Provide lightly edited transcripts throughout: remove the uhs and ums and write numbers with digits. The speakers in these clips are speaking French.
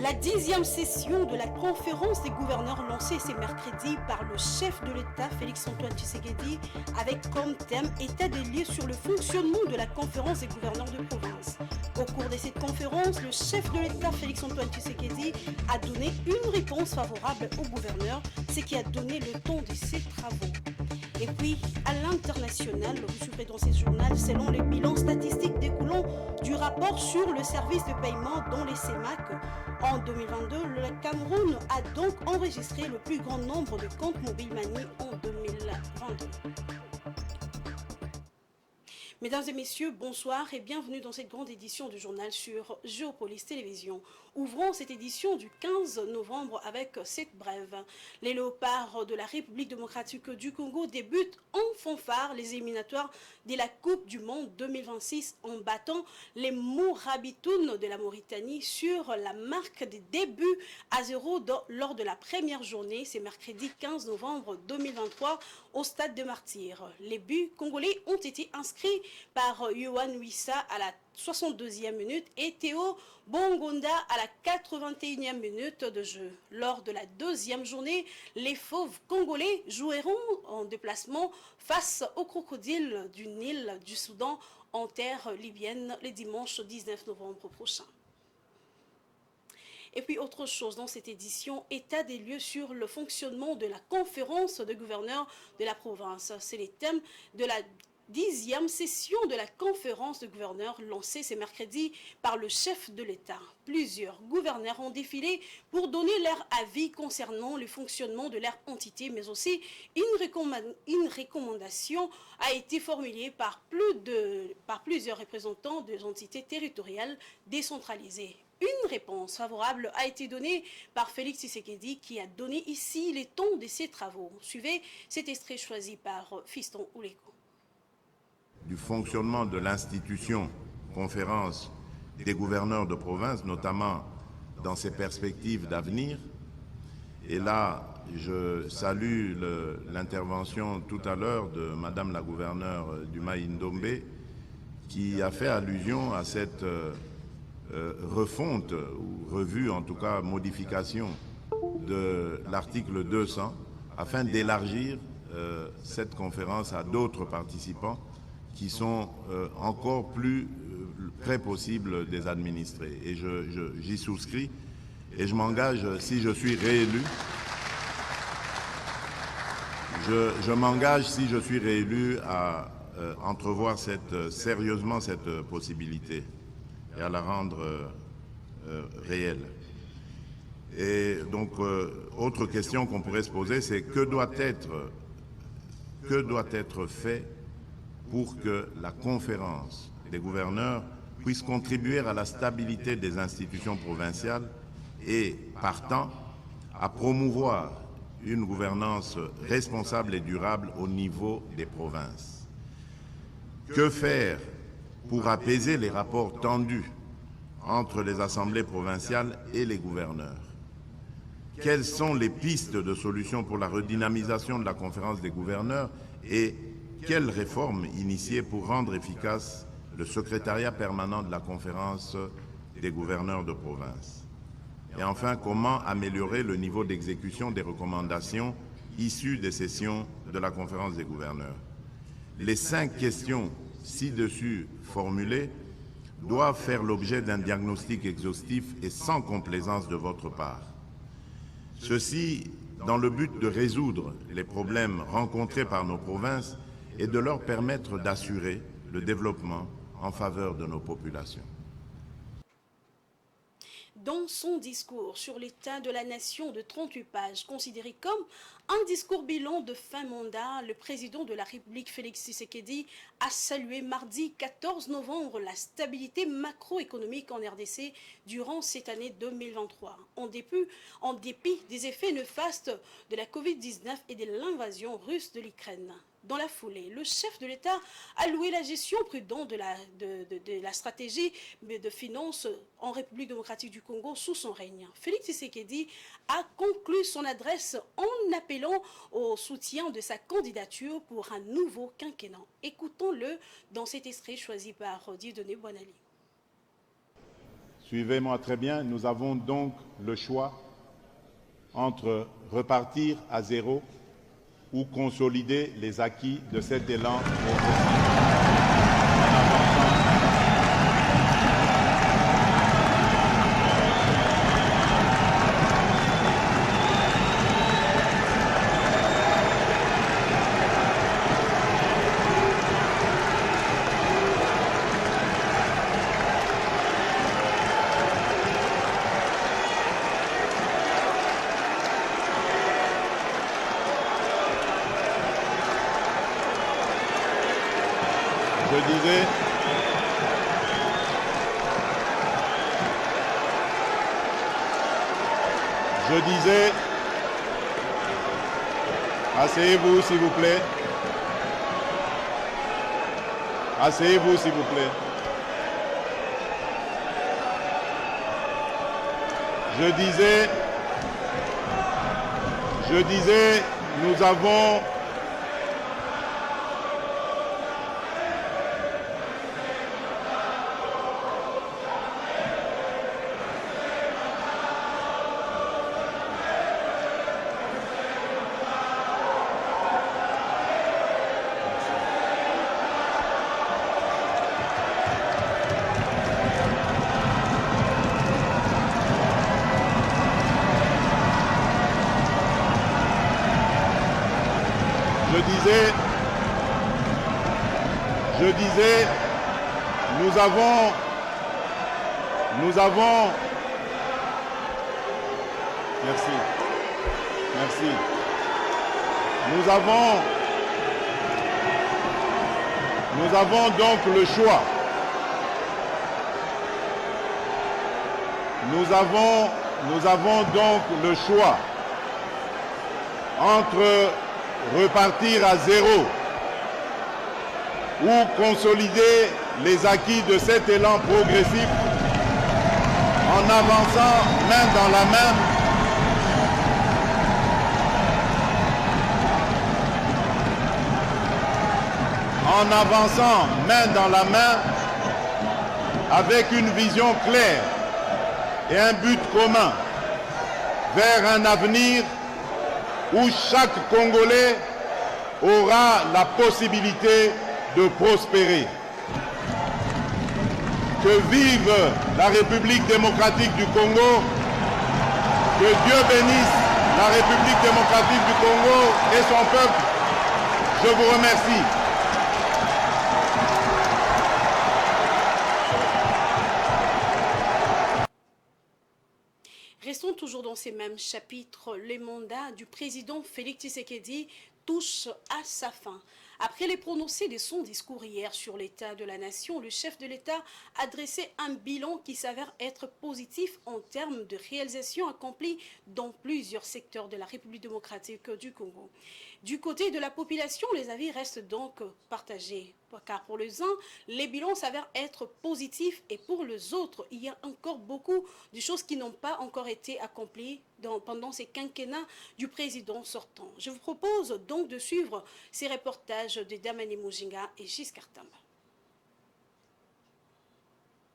La 10e session de la conférence des gouverneurs lancée ce mercredi par le chef de l'État Félix-Antoine Tshisekedi avec comme thème état des lieux sur le fonctionnement de la conférence des gouverneurs de province. Au cours de cette conférence, le chef de l'État Félix-Antoine Tshisekedi a donné une réponse favorable aux gouverneurs, ce qui a donné le ton de ses travaux. Et puis, à l'international, vous suivrez dans ce journal, selon les bilans statistiques découlant du rapport sur le service de paiement dans les CEMAC, en 2022, le Cameroun a donc enregistré le plus grand nombre de comptes Mobile Money en 2022. Mesdames et messieurs, bonsoir et bienvenue dans cette grande édition du journal sur Géopolis Télévision. Ouvrons cette édition du 15 novembre avec cette brève. Les léopards de la République démocratique du Congo débutent en fanfare les éliminatoires de la Coupe du Monde 2026 en battant les Mourabitounes de la Mauritanie sur la marque des débuts à 0 lors de la première journée, c'est mercredi 15 novembre 2023 au stade de Martyrs. Les buts congolais ont été inscrits par Yohan Wissa à la 62e minute et Théo Bongonda à la 81e minute de jeu. Lors de la deuxième journée, les fauves congolais joueront en déplacement face aux crocodiles du Nil du Soudan en terre libyenne le dimanche 19 novembre prochain. Et puis autre chose dans cette édition, état des lieux sur le fonctionnement de la conférence de gouverneurs de la province. C'est les thèmes de la 10e session de la conférence de gouverneurs lancée ce mercredi par le chef de l'État. Plusieurs gouverneurs ont défilé pour donner leur avis concernant le fonctionnement de leur entité, mais aussi une recommandation a été formulée par plusieurs représentants des entités territoriales décentralisées. Une réponse favorable a été donnée par Félix Tshisekedi qui a donné ici les tons de ses travaux. Suivez cet extrait choisi par Fiston Ouleko. Du fonctionnement de l'institution conférence des gouverneurs de province, notamment dans ses perspectives d'avenir. Et là, je salue l'intervention tout à l'heure de Madame la gouverneure du Maï-Ndombe qui a fait allusion à cette refonte, ou revue en tout cas, modification de l'article 200 afin d'élargir cette conférence à d'autres participants qui sont encore plus près possible des administrés. Et j'y souscris et je m'engage, si je suis réélu, je m'engage, si je suis réélu, à entrevoir sérieusement cette possibilité et à la rendre réelle. Et donc, autre question qu'on pourrait se poser, c'est que doit être fait pour que la conférence des gouverneurs puisse contribuer à la stabilité des institutions provinciales et, partant, à promouvoir une gouvernance responsable et durable au niveau des provinces. Que faire pour apaiser les rapports tendus entre les assemblées provinciales et les gouverneurs? Quelles sont les pistes de solutions pour la redynamisation de la conférence des gouverneurs et quelles réformes initiées pour rendre efficace le secrétariat permanent de la conférence des gouverneurs de province? Et enfin, comment améliorer le niveau d'exécution des recommandations issues des sessions de la conférence des gouverneurs? Les 5 questions ci-dessus formulées doivent faire l'objet d'un diagnostic exhaustif et sans complaisance de votre part. Ceci dans le but de résoudre les problèmes rencontrés par nos provinces et de leur permettre d'assurer le développement en faveur de nos populations. Dans son discours sur l'état de la nation de 38 pages, considéré comme un discours bilan de fin mandat, le président de la République Félix Tshisekedi a salué mardi 14 novembre la stabilité macroéconomique en RDC durant cette année 2023, en dépit des effets néfastes de la Covid-19 et de l'invasion russe de l'Ukraine. Dans la foulée, le chef de l'État a loué la gestion prudente de la stratégie de finances en République démocratique du Congo sous son règne. Félix Tshisekedi a conclu son adresse en appelant au soutien de sa candidature pour un nouveau quinquennat. Écoutons-le dans cet extrait choisi par Dieudonné Boinali. Suivez-moi très bien, nous avons donc le choix entre repartir à zéro ou consolider les acquis de cet élan Je disais, asseyez-vous s'il vous plaît. Asseyez-vous s'il vous plaît. Je disais, nous avons merci. Nous avons donc le choix. Nous avons donc le choix entre repartir à zéro ou consolider les acquis de cet élan progressif en avançant main dans la main avec une vision claire et un but commun vers un avenir où chaque Congolais aura la possibilité de prospérer. Que vive la République démocratique du Congo, que Dieu bénisse la République démocratique du Congo et son peuple. Je vous remercie. Restons toujours dans ces mêmes chapitres. Le mandat du président Félix Tshisekedi touche à sa fin. Après les prononcés de son discours hier sur l'état de la nation, le chef de l'État a dressé un bilan qui s'avère être positif en termes de réalisations accomplies dans plusieurs secteurs de la République démocratique du Congo. Du côté de la population, les avis restent donc partagés, car pour les uns, les bilans s'avèrent être positifs et pour les autres, il y a encore beaucoup de choses qui n'ont pas encore été accomplies pendant ces quinquennats du président sortant. Je vous propose donc de suivre ces reportages de Damani Mujinga et Giscard Tamba.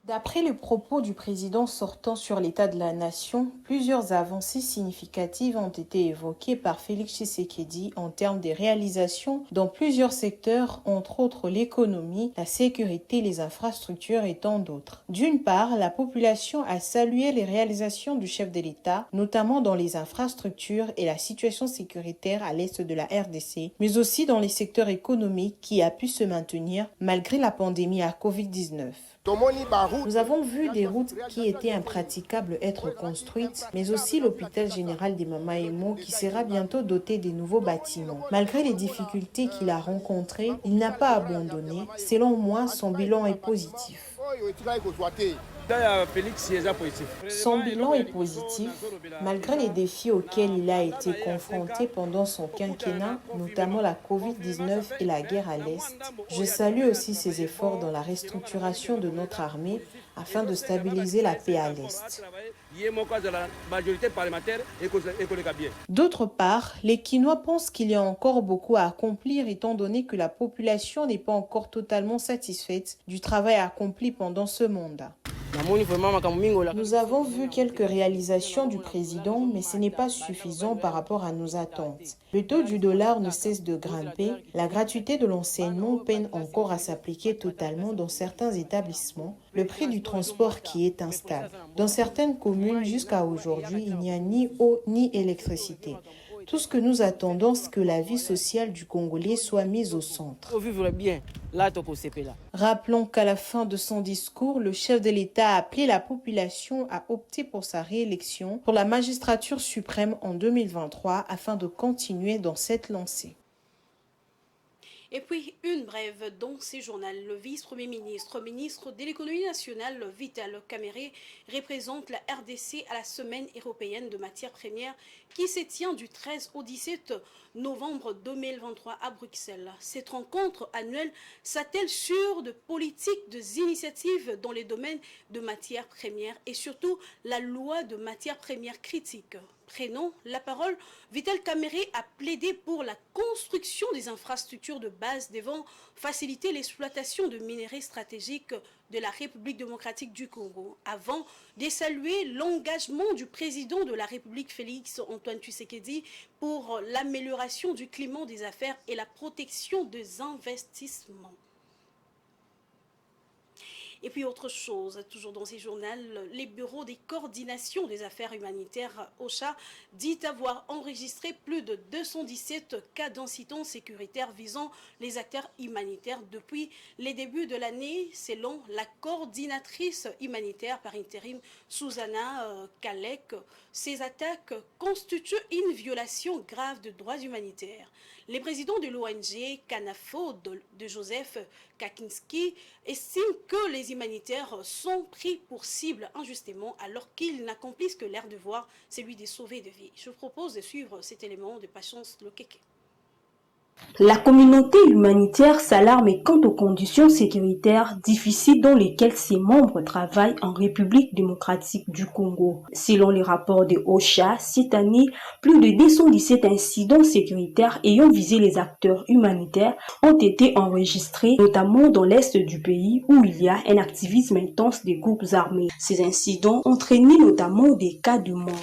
D'après les propos du président sortant sur l'état de la nation, plusieurs avancées significatives ont été évoquées par Félix Tshisekedi en termes de réalisations dans plusieurs secteurs, entre autres l'économie, la sécurité, les infrastructures et tant d'autres. D'une part, la population a salué les réalisations du chef de l'État, notamment dans les infrastructures et la situation sécuritaire à l'est de la RDC, mais aussi dans les secteurs économiques qui a pu se maintenir malgré la pandémie à Covid-19. Nous avons vu des routes qui étaient impraticables être construites, mais aussi l'hôpital général des Mamaemo qui sera bientôt doté des nouveaux bâtiments. Malgré les difficultés qu'il a rencontrées, il n'a pas abandonné. Selon moi, son bilan est positif. Son bilan est positif, malgré les défis auxquels il a été confronté pendant son quinquennat, notamment la Covid-19 et la guerre à l'Est. Je salue aussi ses efforts dans la restructuration de notre armée afin de stabiliser la paix à l'Est. D'autre part, les Quinois pensent qu'il y a encore beaucoup à accomplir étant donné que la population n'est pas encore totalement satisfaite du travail accompli pendant ce mandat. Nous avons vu quelques réalisations du président, mais ce n'est pas suffisant par rapport à nos attentes. Le taux du dollar ne cesse de grimper, la gratuité de l'enseignement peine encore à s'appliquer totalement dans certains établissements, le prix du transport qui est instable. Dans certaines communes, jusqu'à aujourd'hui, il n'y a ni eau ni électricité. Tout ce que nous attendons, c'est que la vie sociale du Congolais soit mise au centre. Rappelons qu'à la fin de son discours, le chef de l'État a appelé la population à opter pour sa réélection pour la magistrature suprême en 2023 afin de continuer dans cette lancée. Et puis, une brève dans ces journaux. Le vice-premier ministre, ministre de l'économie nationale, Vital Kamerhe, représente la RDC à la Semaine européenne de matières premières qui se tient du 13 au 17 novembre 2023 à Bruxelles. Cette rencontre annuelle s'attelle sur de politiques, des initiatives dans les domaines de matières premières et surtout la loi de matières premières critiques. Prenons la parole, Vital Kamerhe a plaidé pour la construction des infrastructures de base devant faciliter l'exploitation de minerais stratégiques de la République démocratique du Congo, avant de saluer l'engagement du président de la République Félix Antoine Tshisekedi pour l'amélioration du climat des affaires et la protection des investissements. Et puis autre chose, toujours dans ces journaux, les bureaux des coordinations des affaires humanitaires OCHA dit avoir enregistré plus de 217 cas d'incidents sécuritaires visant les acteurs humanitaires depuis les débuts de l'année, selon la coordinatrice humanitaire par intérim Susanna Kalek. Ces attaques constituent une violation grave de droits humanitaires. Le président de l'ONG Canafo de Joseph Kaczynski estime que les humanitaires sont pris pour cible injustement alors qu'ils n'accomplissent que leur devoir, celui de sauver des vies. Je vous propose de suivre cet élément de Patience Lokeke. La communauté humanitaire s'alarme quant aux conditions sécuritaires difficiles dans lesquelles ses membres travaillent en République démocratique du Congo. Selon les rapports de OCHA, cette année, plus de 217 incidents sécuritaires ayant visé les acteurs humanitaires ont été enregistrés, notamment dans l'est du pays où il y a un activisme intense des groupes armés. Ces incidents ont entraîné notamment des cas de mort.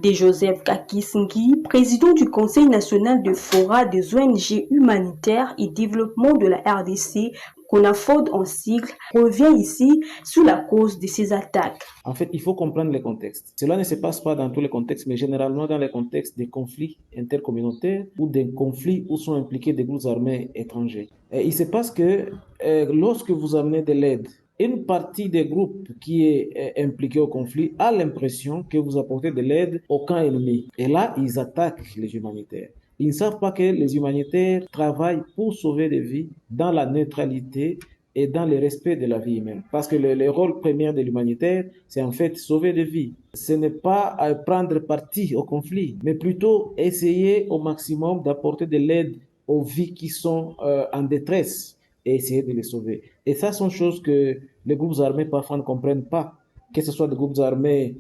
De Joseph Kaczynski, président du Conseil national de Fora des ONG humanitaires et développement de la RDC, CONAFOD en sigle, revient ici sur la cause de ces attaques. En fait, il faut comprendre les contextes. Cela ne se passe pas dans tous les contextes, mais généralement dans les contextes des conflits intercommunautaires ou des conflits où sont impliqués des groupes armés étrangers. Et il se passe que lorsque vous amenez de l'aide, une partie des groupes qui est impliquée au conflit a l'impression que vous apportez de l'aide au camp ennemi. Et là, ils attaquent les humanitaires. Ils ne savent pas que les humanitaires travaillent pour sauver des vies dans la neutralité et dans le respect de la vie humaine. Parce que le rôle premier de l'humanitaire, c'est en fait sauver des vies. Ce n'est pas prendre parti au conflit, mais plutôt essayer au maximum d'apporter de l'aide aux vies qui sont en détresse et essayer de les sauver. Et ça sont choses que les groupes armés parfois ne comprennent pas, que ce soit des groupes armés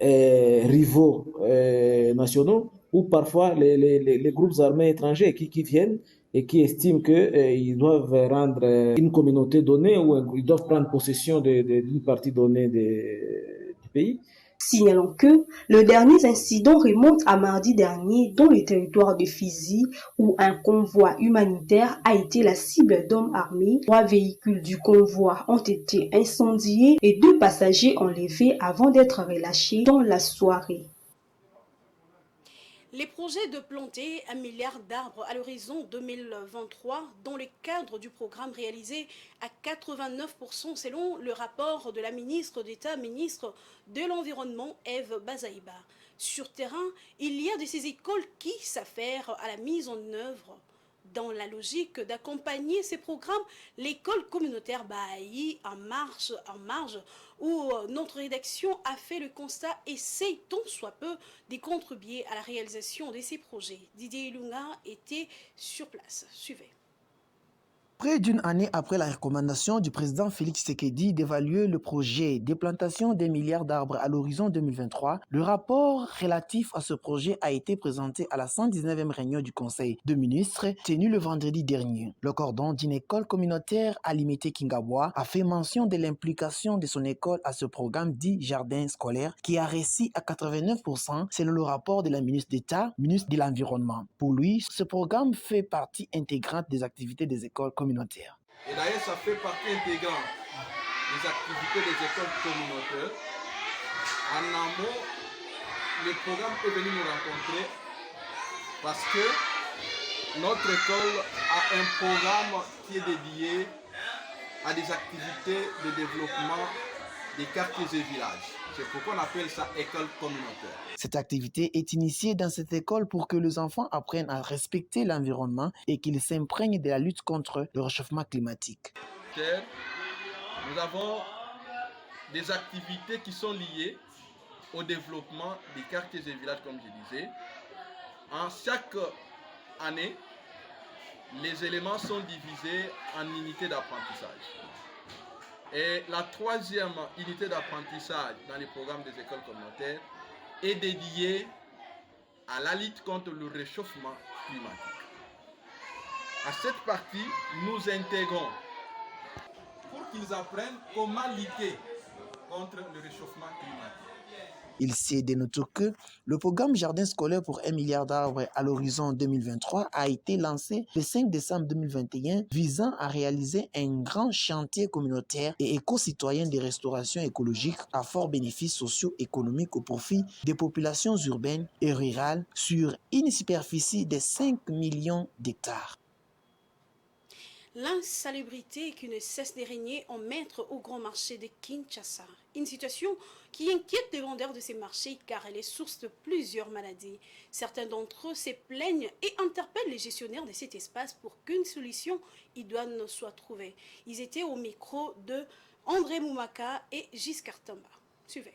rivaux nationaux ou parfois les groupes armés étrangers qui viennent et qui estiment qu'ils doivent rendre une communauté donnée ou ils doivent prendre possession d'une partie donnée du pays. Signalons que le dernier incident remonte à mardi dernier dans le territoire de Fizi où un convoi humanitaire a été la cible d'hommes armés. 3 véhicules du convoi ont été incendiés et 2 passagers enlevés avant d'être relâchés dans la soirée. Les projets de planter 1 milliard d'arbres à l'horizon 2023 dans le cadre du programme réalisé à 89% selon le rapport de la ministre d'État, ministre de l'Environnement, Eve Bazaïba. Sur terrain, il y a de ces écoles qui s'affairent à la mise en œuvre. Dans la logique d'accompagner ces programmes, l'école communautaire Bahaï en marge, où notre rédaction a fait le constat, essaye tant soit peu de contribuer à la réalisation de ces projets. Didier Ilunga était sur place. Suivez. Près d'une année après la recommandation du président Félix Tshisekedi d'évaluer le projet de plantation des milliards d'arbres à l'horizon 2023, le rapport relatif à ce projet a été présenté à la 119e réunion du Conseil de ministres tenue le vendredi dernier. Le cordon d'une école communautaire à Limité Kingabwa a fait mention de l'implication de son école à ce programme dit jardin scolaire qui a réussi à 89% selon le rapport de la ministre d'État, ministre de l'Environnement. Pour lui, ce programme fait partie intégrante des activités des écoles communautaires. Et d'ailleurs, ça fait partie intégrante des activités des écoles communautaires. En amont, le programme est venu nous rencontrer parce que notre école a un programme qui est dédié à des activités de développement des quartiers et villages. C'est pourquoi on appelle ça école communautaire. Cette activité est initiée dans cette école pour que les enfants apprennent à respecter l'environnement et qu'ils s'imprègnent de la lutte contre le réchauffement climatique. Nous avons des activités qui sont liées au développement des quartiers et villages, comme je disais. En chaque année, les éléments sont divisés en unités d'apprentissage. Et la troisième unité d'apprentissage dans les programmes des écoles communautaires est dédiée à la lutte contre le réchauffement climatique. À cette partie, nous intégrons pour qu'ils apprennent comment lutter contre le réchauffement climatique. Il s'est dénoté que le programme Jardin scolaire pour 1 milliard d'arbres à l'horizon 2023 a été lancé le 5 décembre 2021 visant à réaliser un grand chantier communautaire et éco-citoyen de restauration écologique à fort bénéfice socio-économique au profit des populations urbaines et rurales sur une superficie de 5 millions d'hectares. L'insalubrité qui ne cesse de régner en maître au grand marché de Kinshasa. Une situation qui inquiète les vendeurs de ces marchés car elle est source de plusieurs maladies. Certains d'entre eux se plaignent et interpellent les gestionnaires de cet espace pour qu'une solution idoine soit trouvée. Ils étaient au micro de André Moumaka et Giscard Tamba. Suivez.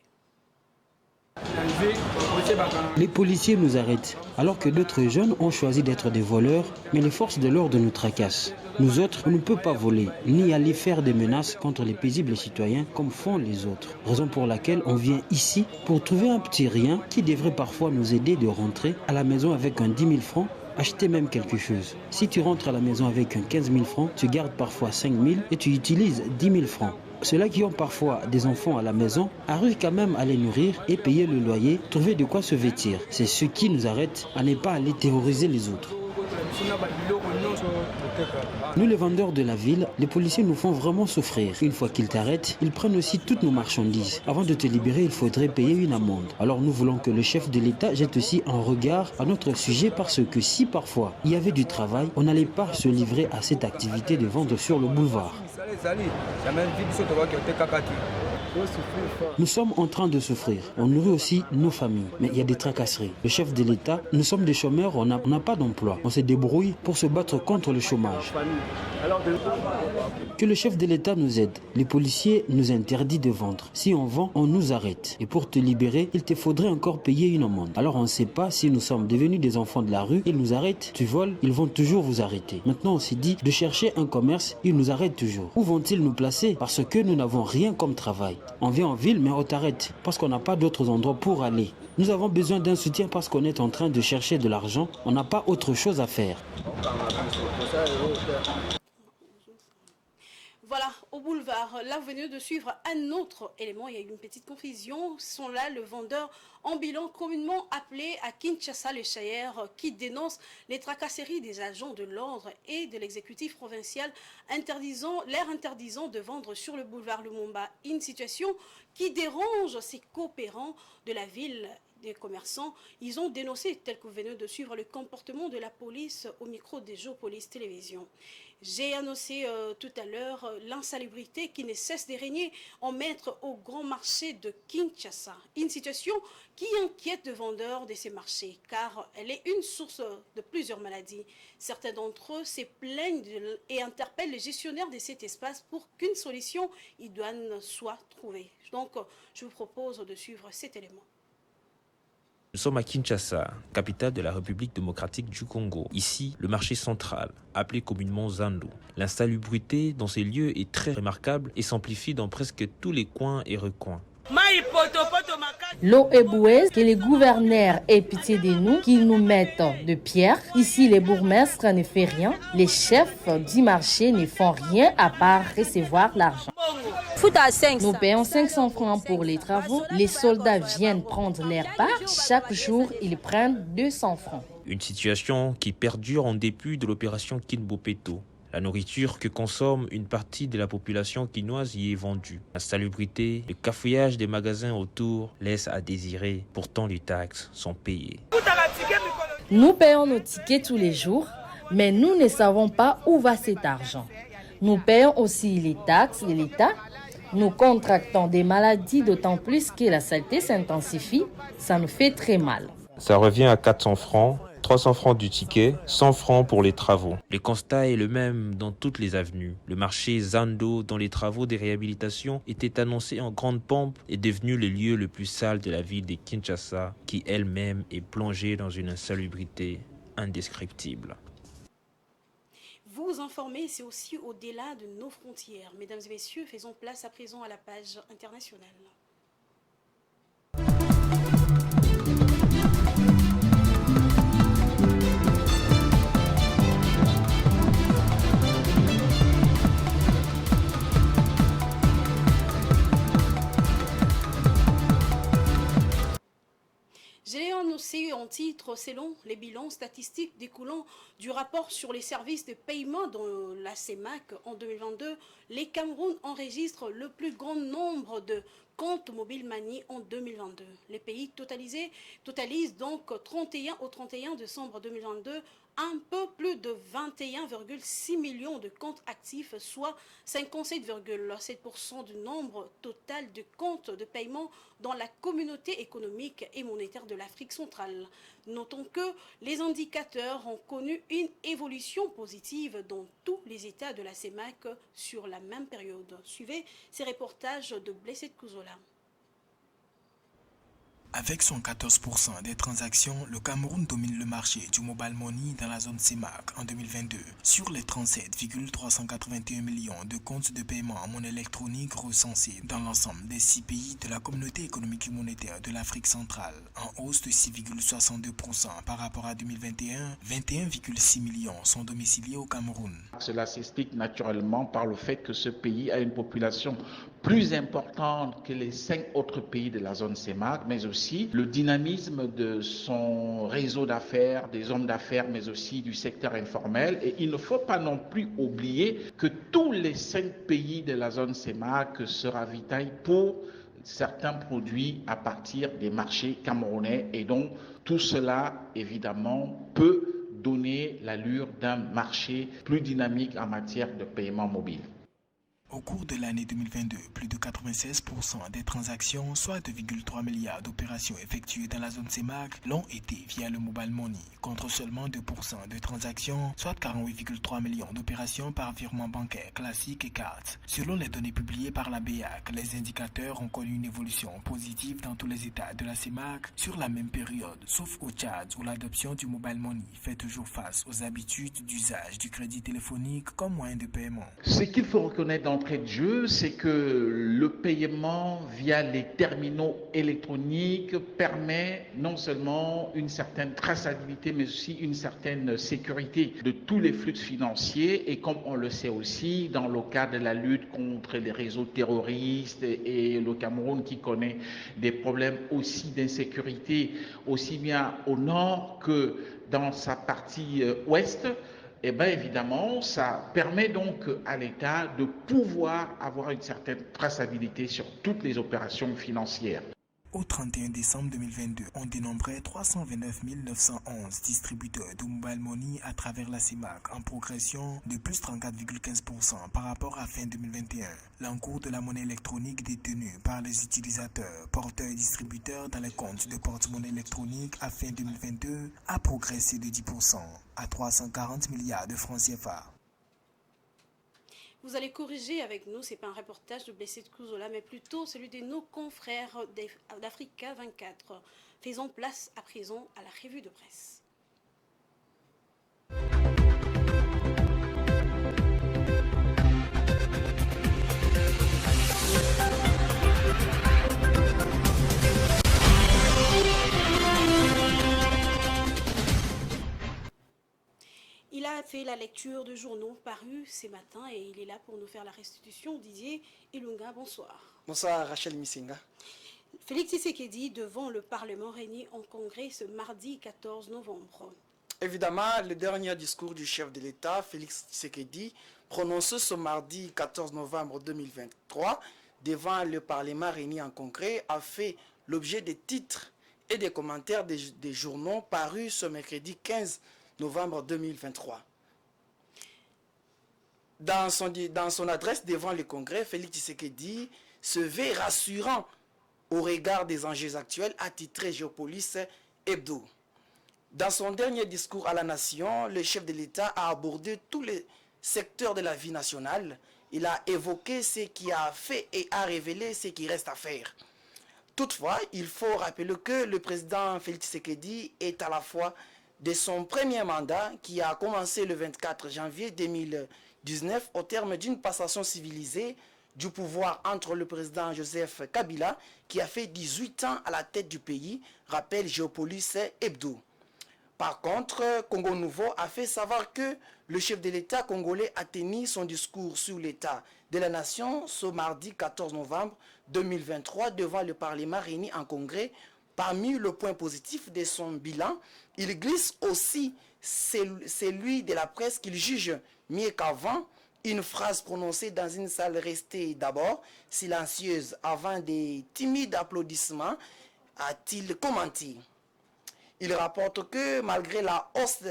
Les policiers nous arrêtent, alors que d'autres jeunes ont choisi d'être des voleurs, mais les forces de l'ordre nous tracassent. Nous autres, on ne peut pas voler, ni aller faire des menaces contre les paisibles citoyens comme font les autres. Raison pour laquelle on vient ici pour trouver un petit rien qui devrait parfois nous aider de rentrer à la maison avec un 10 000 francs, acheter même quelque chose. Si tu rentres à la maison avec un 15 000 francs, tu gardes parfois 5 000 et tu utilises 10 000 francs. Ceux-là qui ont parfois des enfants à la maison arrivent quand même à les nourrir et payer le loyer, trouver de quoi se vêtir. C'est ce qui nous arrête à ne pas aller terroriser les autres. Nous les vendeurs de la ville, les policiers nous font vraiment souffrir. Une fois qu'ils t'arrêtent, ils prennent aussi toutes nos marchandises. Avant de te libérer, il faudrait payer une amende. Alors nous voulons que le chef de l'État jette aussi un regard à notre sujet parce que si parfois il y avait du travail, on n'allait pas se livrer à cette activité de vendre sur le boulevard. Nous sommes en train de souffrir. On nourrit aussi nos familles. Mais il y a des tracasseries. Le chef de l'État, nous sommes des chômeurs, on n'a pas d'emploi. On se débrouille pour se battre contre le chômage. Que le chef de l'État nous aide. Les policiers nous interdisent de vendre. Si on vend, on nous arrête. Et pour te libérer, il te faudrait encore payer une amende. Alors on ne sait pas si nous sommes devenus des enfants de la rue. Ils nous arrêtent. Tu voles, ils vont toujours vous arrêter. Maintenant on s'est dit de chercher un commerce, ils nous arrêtent toujours. Où vont-ils nous placer? Parce que nous n'avons rien comme travail. On vient en ville mais on t'arrête parce qu'on n'a pas d'autres endroits pour aller. Nous avons besoin d'un soutien parce qu'on est en train de chercher de l'argent. On n'a pas autre chose à faire. Voilà, au boulevard, là vous venez de suivre un autre élément, il y a eu une petite confusion. Ce sont là le vendeur ambulant communément appelé à Kinshasa le Chayer qui dénonce les tracasseries des agents de l'ordre et de l'exécutif provincial leur interdisant de vendre sur le boulevard Lumumba. Une situation qui dérange ces coopérants de la ville. Des commerçants, ils ont dénoncé, tel que vous venez de suivre, le comportement de la police au micro des Géopolice Télévision. J'ai annoncé tout à l'heure l'insalubrité qui ne cesse de régner en maître au grand marché de Kinshasa. Une situation qui inquiète les vendeurs de ces marchés car elle est une source de plusieurs maladies. Certains d'entre eux se plaignent et interpellent les gestionnaires de cet espace pour qu'une solution idoine soit trouvée. Donc, je vous propose de suivre cet élément. Nous sommes à Kinshasa, capitale de la République démocratique du Congo. Ici, le marché central, appelé communément Zando. L'insalubrité dans ces lieux est très remarquable et s'amplifie dans presque tous les coins et recoins. L'eau est boueuse, que les gouverneurs aient pitié de nous, qu'ils nous mettent de pierre. Ici, les bourgmestres ne font rien. Les chefs du marché ne font rien à part recevoir l'argent. Nous payons 500 francs pour les travaux. Les soldats viennent prendre leur part. Chaque jour, ils prennent 200 francs. Une situation qui perdure en dépit de l'opération Kinbopeto. La nourriture que consomme une partie de la population quinoise y est vendue. La salubrité, le cafouillage des magasins autour laisse à désirer. Pourtant, les taxes sont payées. Nous payons nos tickets tous les jours, mais nous ne savons pas où va cet argent. Nous payons aussi les taxes de l'État. Nous contractons des maladies, d'autant plus que la saleté s'intensifie. Ça nous fait très mal. Ça revient à 400 francs. 300 francs du ticket, 100 francs pour les travaux. Le constat est le même dans toutes les avenues. Le marché Zando, dont les travaux de réhabilitation étaient annoncés en grande pompe, est devenu le lieu le plus sale de la ville de Kinshasa, qui elle-même est plongée dans une insalubrité indescriptible. Vous informer, c'est aussi au-delà de nos frontières. Mesdames et messieurs, faisons place à présent à la page internationale. Je l'ai annoncé en titre, selon les bilans statistiques découlant du rapport sur les services de paiement dans la CEMAC en 2022, les Cameroun enregistrent le plus grand nombre de comptes Mobile Money en 2022. Les pays totalisent donc 31 au 31 décembre 2022 un peu plus de 21,6 millions de comptes actifs, soit 57,7% du nombre total de comptes de paiement dans la communauté économique et monétaire de l'Afrique centrale. Notons que les indicateurs ont connu une évolution positive dans tous les États de la CEMAC sur la même période. Suivez ces reportages de Blessed Kuzola. Avec son 14% des transactions, le Cameroun domine le marché du mobile money dans la zone CEMAC en 2022. Sur les 37,381 millions de comptes de paiement en monnaie électronique recensés dans l'ensemble des 6 pays de la communauté économique et monétaire de l'Afrique centrale, en hausse de 6,62% par rapport à 2021, 21,6 millions sont domiciliés au Cameroun. Cela s'explique naturellement par le fait que ce pays a une population plus importante que les 5 autres pays de la zone CEMAC, mais aussi le dynamisme de son réseau d'affaires, des hommes d'affaires, mais aussi du secteur informel. Et il ne faut pas non plus oublier que tous les 5 pays de la zone CEMAC se ravitaillent pour certains produits à partir des marchés camerounais. Et donc tout cela, évidemment, peut donner l'allure d'un marché plus dynamique en matière de paiement mobile. Au cours de l'année 2022, plus de 96% des transactions, soit 2,3 milliards d'opérations effectuées dans la zone CEMAC, l'ont été via le mobile money, contre seulement 2% de transactions, soit 48,3 millions d'opérations par virement bancaire classique et carte. Selon les données publiées par la BEAC, les indicateurs ont connu une évolution positive dans tous les États de la CEMAC sur la même période, sauf au Tchad où l'adoption du mobile money fait toujours face aux habitudes d'usage du crédit téléphonique comme moyen de paiement. Ce qu'il faut reconnaître d'entrée de jeu, c'est que le paiement via les terminaux électroniques permet non seulement une certaine traçabilité, mais aussi une certaine sécurité de tous les flux financiers. Et comme on le sait aussi, dans le cadre de la lutte contre les réseaux terroristes et le Cameroun qui connaît des problèmes aussi d'insécurité, aussi bien au nord que dans sa partie ouest, eh bien évidemment, ça permet donc à l'État de pouvoir avoir une certaine traçabilité sur toutes les opérations financières. Au 31 décembre 2022, on dénombrait 329 911 distributeurs de mobile money à travers la CEMAC, en progression de plus 34,15% par rapport à fin 2021. L'encours de la monnaie électronique détenue par les utilisateurs, porteurs et distributeurs dans les comptes de porte-monnaie électronique à fin 2022 a progressé de 10% à 340 milliards de francs CFA. Vous allez corriger avec nous, ce n'est pas un reportage de Blessé de Kouzola, mais plutôt celui de nos confrères d'Africa 24. Faisons place à présent à la revue de presse. Il a fait la lecture de journaux parus ce matin et il est là pour nous faire la restitution. Didier Ilunga, bonsoir. Bonsoir Rachel Misenga. Félix Tshisekedi devant le Parlement réuni en congrès ce mardi 14 novembre. Évidemment, le dernier discours du chef de l'État, Félix Tshisekedi, prononcé ce mardi 14 novembre 2023 devant le Parlement réuni en congrès, a fait l'objet des titres et des commentaires des journaux parus ce mercredi 15 novembre 2023. Dans son adresse devant le Congrès, Félix Tshisekedi se veut rassurant au regard des enjeux actuels, a titré Géopolis Hebdo. Dans son dernier discours à la nation, le chef de l'État a abordé tous les secteurs de la vie nationale. Il a évoqué ce qui a fait et a révélé ce qui reste à faire. Toutefois, il faut rappeler que le président Félix Tshisekedi est à la fois de son premier mandat qui a commencé le 24 janvier 2019 au terme d'une passation civilisée du pouvoir entre le président Joseph Kabila qui a fait 18 ans à la tête du pays, rappelle Géopolis Hebdo. Par contre, Congo Nouveau a fait savoir que le chef de l'État congolais a tenu son discours sur l'état de la nation ce mardi 14 novembre 2023 devant le Parlement réuni en congrès. Parmi le point positif de son bilan, il glisse aussi celui de la presse qu'il juge mieux qu'avant. Une phrase prononcée dans une salle restée d'abord silencieuse avant des timides applaudissements, a-t-il commenté. Il rapporte que malgré la hausse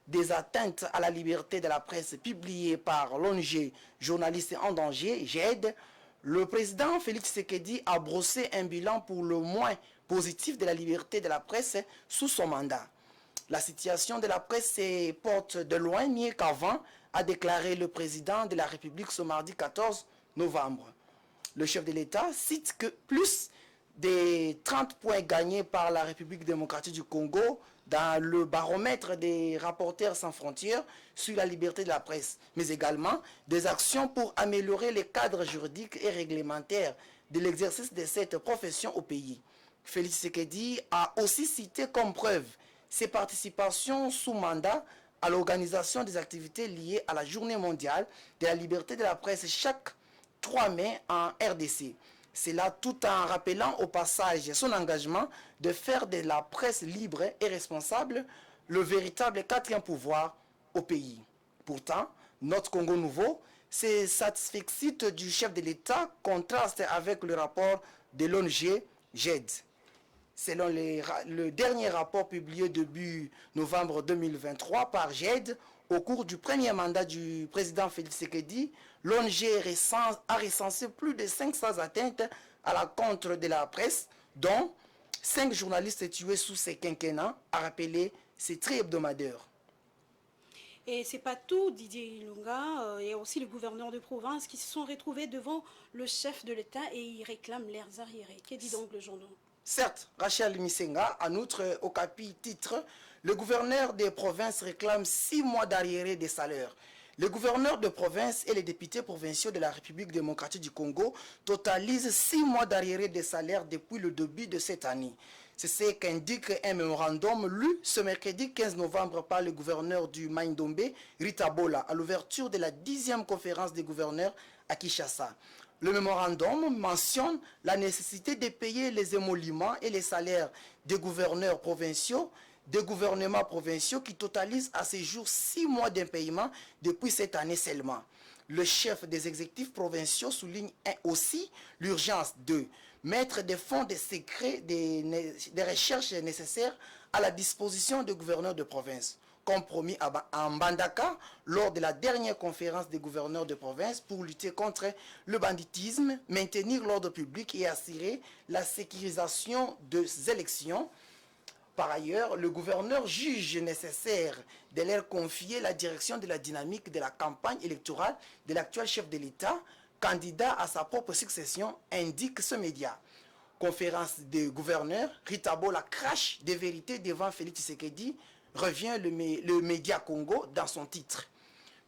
des atteintes à la liberté de la presse publiée par l'ONG Journalistes en danger, GED, le président Félix Tshisekedi a brossé un bilan pour le moins positif de la liberté de la presse sous son mandat. La situation de la presse se porte de loin mieux qu'avant, a déclaré le président de la République ce mardi 14 novembre. Le chef de l'État cite que plus des 30 points gagnés par la République démocratique du Congo dans le baromètre des Reporters sans frontières sur la liberté de la presse, mais également des actions pour améliorer les cadres juridiques et réglementaires de l'exercice de cette profession au pays. Félix Tshisekedi a aussi cité comme preuve ses participations sous mandat à l'organisation des activités liées à la Journée mondiale de la liberté de la presse chaque 3 mai en RDC. C'est là tout en rappelant au passage son engagement de faire de la presse libre et responsable le véritable quatrième pouvoir au pays. Pourtant, notre Congo Nouveau, ses satisfecit du chef de l'État contraste avec le rapport de l'ONG GED. Selon le dernier rapport publié début novembre 2023 par GED, au cours du premier mandat du président Félix Tshisekedi, l'ONG a recensé plus de 500 atteintes à l'encontre de la presse, dont 5 journalistes tués sous ces quinquennats, a rappelé ces traits hebdomadaires. Et c'est pas tout, Didier Ilunga, et aussi le gouverneur de province qui se sont retrouvés devant le chef de l'État et ils réclament leurs arriérés. Qu'est dit donc le journal? Certes, Rachel Misenga, en outre, au titre, le gouverneur des provinces réclame 6 mois d'arriérés des salaires. Les gouverneurs de province et les députés provinciaux de la République démocratique du Congo totalisent 6 mois d'arriérés des salaires depuis le début de cette année. C'est ce qu'indique un mémorandum lu ce mercredi 15 novembre par le gouverneur du Maïndombe, Rita Bola, à l'ouverture de la 10e conférence des gouverneurs à Kinshasa. Le mémorandum mentionne la nécessité de payer les émoluments et les salaires des gouverneurs provinciaux, des gouvernements provinciaux qui totalisent à ce jour 6 mois d'impayement depuis cette année seulement. Le chef des exécutifs provinciaux souligne aussi l'urgence de mettre des fonds de secret des recherches nécessaires à la disposition des gouverneurs de province, comme promis à Mbandaka lors de la dernière conférence des gouverneurs de province pour lutter contre le banditisme, maintenir l'ordre public et assurer la sécurisation des élections. Par ailleurs, le gouverneur juge nécessaire de leur confier la direction de la dynamique de la campagne électorale de l'actuel chef de l'État, candidat à sa propre succession, indique ce média. Conférence des gouverneurs, Rita Bola crache des vérités devant Félix Tshisekedi, revient le média Congo dans son titre.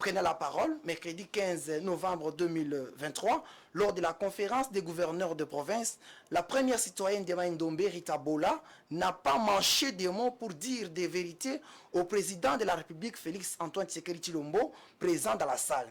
Prenant la parole, mercredi 15 novembre 2023, lors de la conférence des gouverneurs de province, la première citoyenne de Maïndombe, Rita Bola, n'a pas manché de mots pour dire des vérités au président de la République, Félix Antoine Tshisekedi Tshilombo, présent dans la salle.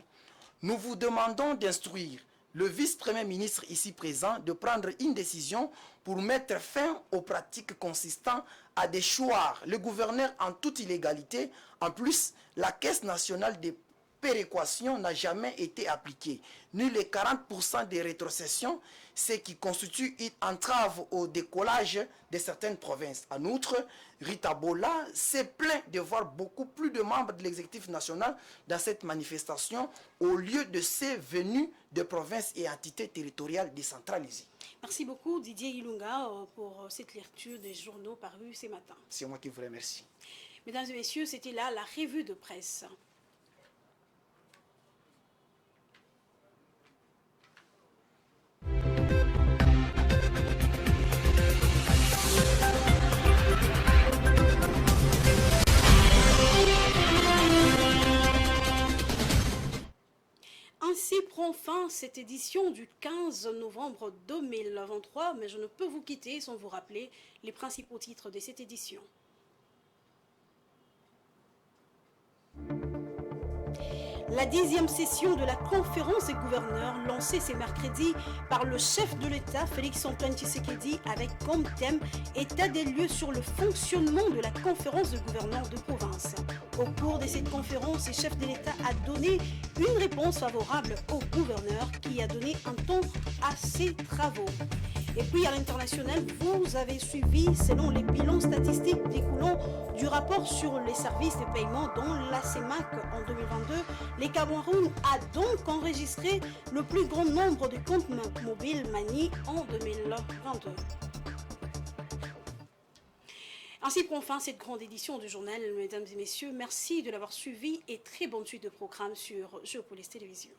Nous vous demandons d'instruire le vice-premier ministre ici présent de prendre une décision pour mettre fin aux pratiques consistant à déchoir le gouverneur en toute illégalité. En plus, la Caisse nationale des péréquation n'a jamais été appliquée, ni les 40% des rétrocessions, ce qui constitue une entrave au décollage de certaines provinces. En outre, Rita Bola s'est plaint de voir beaucoup plus de membres de l'exécutif national dans cette manifestation au lieu de ces venus de provinces et entités territoriales décentralisées. Merci beaucoup Didier Ilunga pour cette lecture des journaux parus ce matin. C'est moi qui vous remercie. Mesdames et messieurs, c'était là la revue de presse. Ainsi prend fin cette édition du 15 novembre 2023, mais je ne peux vous quitter sans vous rappeler les principaux titres de cette édition. La 10e session de la conférence des gouverneurs lancée ce mercredi par le chef de l'État Félix Antoine Tshisekedi avec comme thème état des lieux sur le fonctionnement de la conférence de gouverneurs de province. Au cours de cette conférence, le chef de l'État a donné une réponse favorable au gouverneur qui a donné un ton à ses travaux. Et puis à l'international, vous avez suivi, selon les bilans statistiques découlant du rapport sur les services de paiement dont la CEMAC en 2022, le Cameroun a donc enregistré le plus grand nombre de comptes mobiles Mani en 2022. Ainsi prend fin cette grande édition du journal, mesdames et messieurs. Merci de l'avoir suivi et très bonne suite de programme sur Géopolis Télévision.